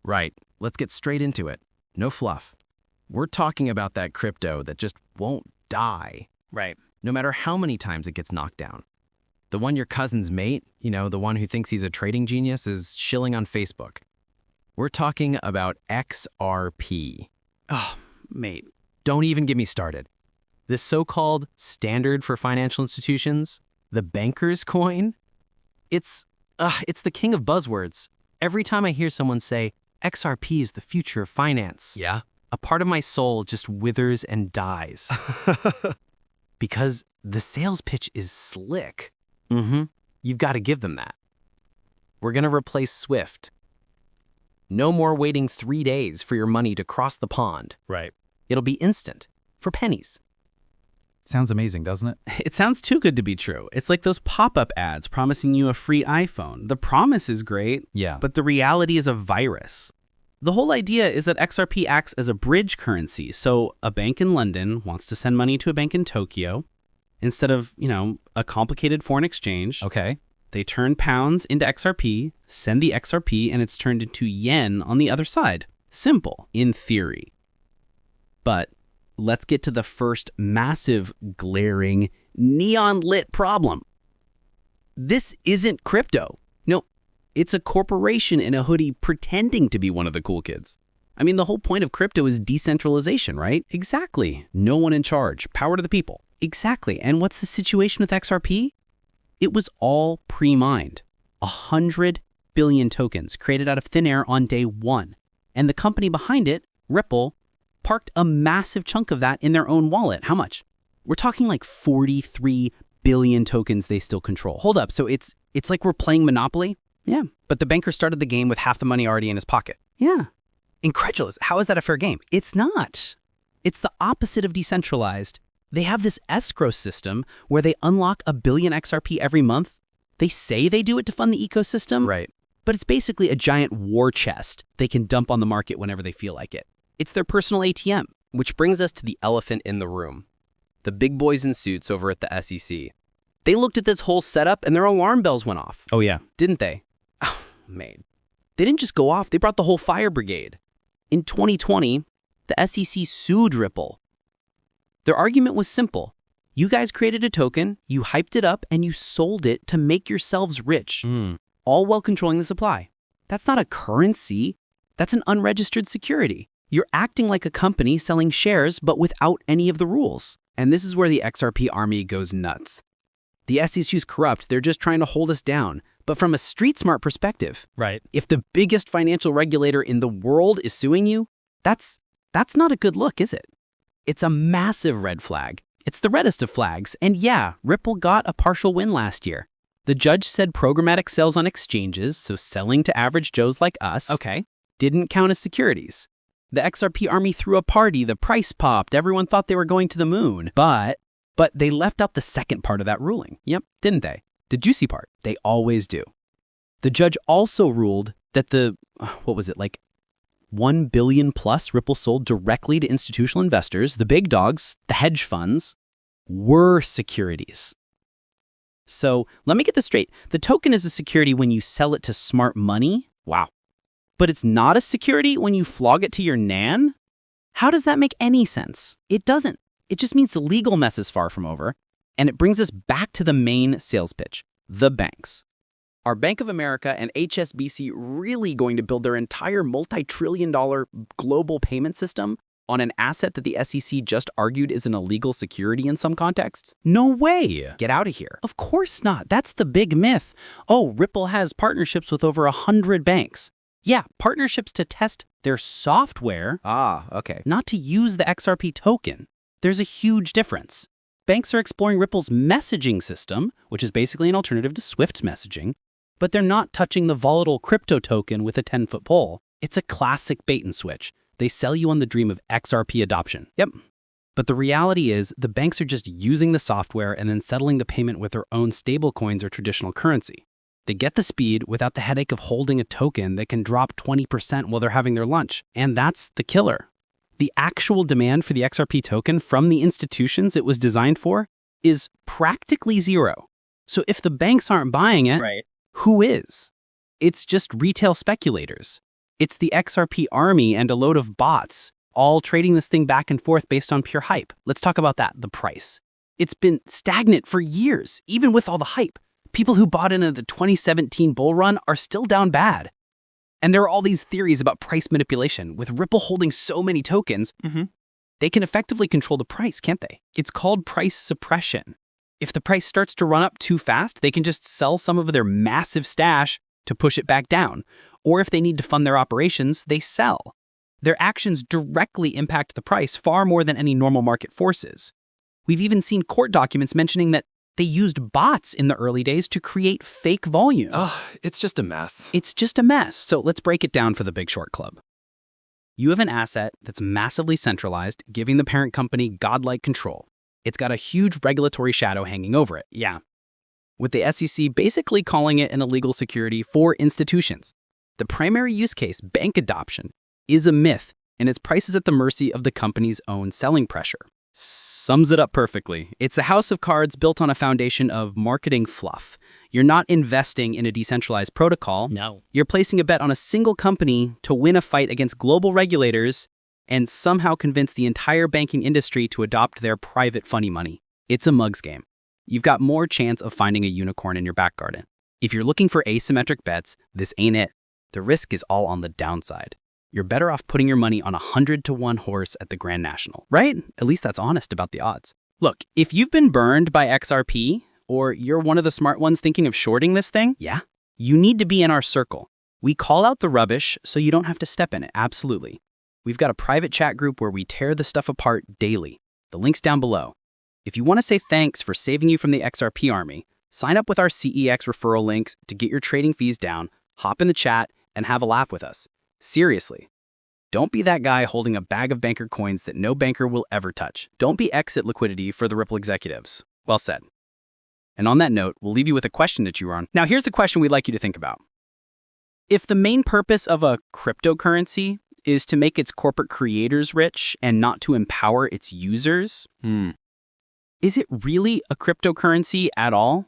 Right. Let's get straight into it. No fluff. We're talking about that crypto that just won't die, Right. no matter how many times it gets knocked down. The one your cousin's mate, the one who thinks he's a trading genius, is shilling on Facebook. We're talking about XRP. Oh, mate. Don't even get me started. This so-called standard for financial institutions, the banker's coin, it's the king of buzzwords. Every time I hear someone say, XRP is the future of finance, Yeah? a part of my soul just withers and dies. Because the sales pitch is slick. You've got to give them that. We're going to replace SWIFT. No more waiting 3 days for your money to cross the pond. Right. It'll be instant, for pennies. Sounds amazing, doesn't it? It sounds too good to be true. It's like those pop-up ads promising you a free iPhone. The promise is great, Yeah. but the reality is a virus. The whole idea is that XRP acts as a bridge currency. So a bank in London wants to send money to a bank in Tokyo. Instead of, a complicated foreign exchange, Okay. they turn pounds into XRP, send the XRP, and it's turned into yen on the other side. Simple, in theory. But let's get to the first massive, glaring, neon-lit problem. This isn't crypto. No, it's a corporation in a hoodie pretending to be one of the cool kids. I mean, the whole point of crypto is decentralization, right? Exactly. No one in charge. Power to the people. Exactly. And what's the situation with XRP? It was all pre-mined. 100 billion tokens created out of thin air on day one. And the company behind it, Ripple, parked a massive chunk of that in their own wallet. How much? We're talking like 43 billion tokens they still control. Hold up. So it's like we're playing Monopoly? Yeah. But the banker started the game with half the money already in his pocket. Yeah. Incredulous. How is that a fair game? It's not. It's the opposite of decentralized. They have this escrow system where they unlock 1 billion XRP every month. They say they do it to fund the ecosystem, Right. but it's basically a giant war chest they can dump on the market whenever they feel like it. It's their personal ATM. Which brings us to the elephant in the room. The big boys in suits over at the SEC. They looked at this whole setup and their alarm bells went off. Oh, yeah. Didn't they? Oh, man. They didn't just go off. They brought the whole fire brigade. In 2020, the SEC sued Ripple. Their argument was simple. You guys created a token, you hyped it up, and you sold it to make yourselves rich, all while controlling the supply. That's not a currency. That's an unregistered security. You're acting like a company selling shares, but without any of the rules. And this is where the XRP army goes nuts. The SEC's corrupt. They're just trying to hold us down. But from a street smart perspective, Right. if the biggest financial regulator in the world is suing you, that's not a good look, is it? It's a massive red flag. It's the reddest of flags. And yeah, Ripple got a partial win last year. The judge said programmatic sales on exchanges, so selling to average Joes like us, didn't count as securities. The XRP army threw a party, the price popped, everyone thought they were going to the moon. But they left out the second part of that ruling. Yep, didn't they? The juicy part. They always do. The judge also ruled that the, 1 billion plus Ripple sold directly to institutional investors, the big dogs, the hedge funds, were securities. So let me get this straight. The token is a security when you sell it to smart money. Wow. But it's not a security when you flog it to your nan? How does that make any sense? It doesn't. It just means the legal mess is far from over. And it brings us back to the main sales pitch, the banks. Are Bank of America and HSBC really going to build their entire multi-trillion-dollar global payment system on an asset that the SEC just argued is an illegal security in some contexts? No way. Get out of here. Of course not. That's the big myth. Oh, Ripple has partnerships with over 100 banks. Yeah, partnerships to test their software, Okay. not to use the XRP token. There's a huge difference. Banks are exploring Ripple's messaging system, which is basically an alternative to SWIFT messaging, but they're not touching the volatile crypto token with a 10-foot pole. It's a classic bait and switch. They sell you on the dream of XRP adoption. Yep. But the reality is the banks are just using the software and then settling the payment with their own stablecoins or traditional currency. They get the speed without the headache of holding a token that can drop 20% while they're having their lunch. And that's the killer. The actual demand for the XRP token from the institutions it was designed for is practically zero. So if the banks aren't buying it, Right. who is? It's just retail speculators. It's the XRP army and a load of bots, all trading this thing back and forth based on pure hype. Let's talk about that, the price. It's been stagnant for years, even with all the hype. People who bought into the 2017 bull run are still down bad. And there are all these theories about price manipulation. With Ripple holding so many tokens, they can effectively control the price, can't they? It's called price suppression. If the price starts to run up too fast, they can just sell some of their massive stash to push it back down. Or if they need to fund their operations, they sell. Their actions directly impact the price far more than any normal market forces. We've even seen court documents mentioning that they used bots in the early days to create fake volume. Ugh, it's just a mess. It's just a mess. So let's break it down for the Big Short Club. You have an asset that's massively centralized, giving the parent company godlike control. It's got a huge regulatory shadow hanging over it, yeah. With the SEC basically calling it an illegal security for institutions. The primary use case, bank adoption, is a myth, and its price is at the mercy of the company's own selling pressure. Sums it up perfectly. It's a house of cards built on a foundation of marketing fluff. You're not investing in a decentralized protocol. No. You're placing a bet on a single company to win a fight against global regulators and somehow convince the entire banking industry to adopt their private funny money. It's a mugs game. You've got more chance of finding a unicorn in your back garden. If you're looking for asymmetric bets, this ain't it. The risk is all on the downside. You're better off putting your money on a 100-to-1 horse at the Grand National, right? At least that's honest about the odds. Look, if you've been burned by XRP, or you're one of the smart ones thinking of shorting this thing, yeah, you need to be in our circle. We call out the rubbish so you don't have to step in it, absolutely. We've got a private chat group where we tear the stuff apart daily. The link's down below. If you want to say thanks for saving you from the XRP army, sign up with our CEX referral links to get your trading fees down, hop in the chat, and have a laugh with us. Seriously. Don't be that guy holding a bag of banker coins that no banker will ever touch. Don't be exit liquidity for the Ripple executives. Well said. And on that note, we'll leave you with a question to chew on. Now, here's a question we'd like you to think about. If the main purpose of a cryptocurrency is to make its corporate creators rich and not to empower its users, is it really a cryptocurrency at all?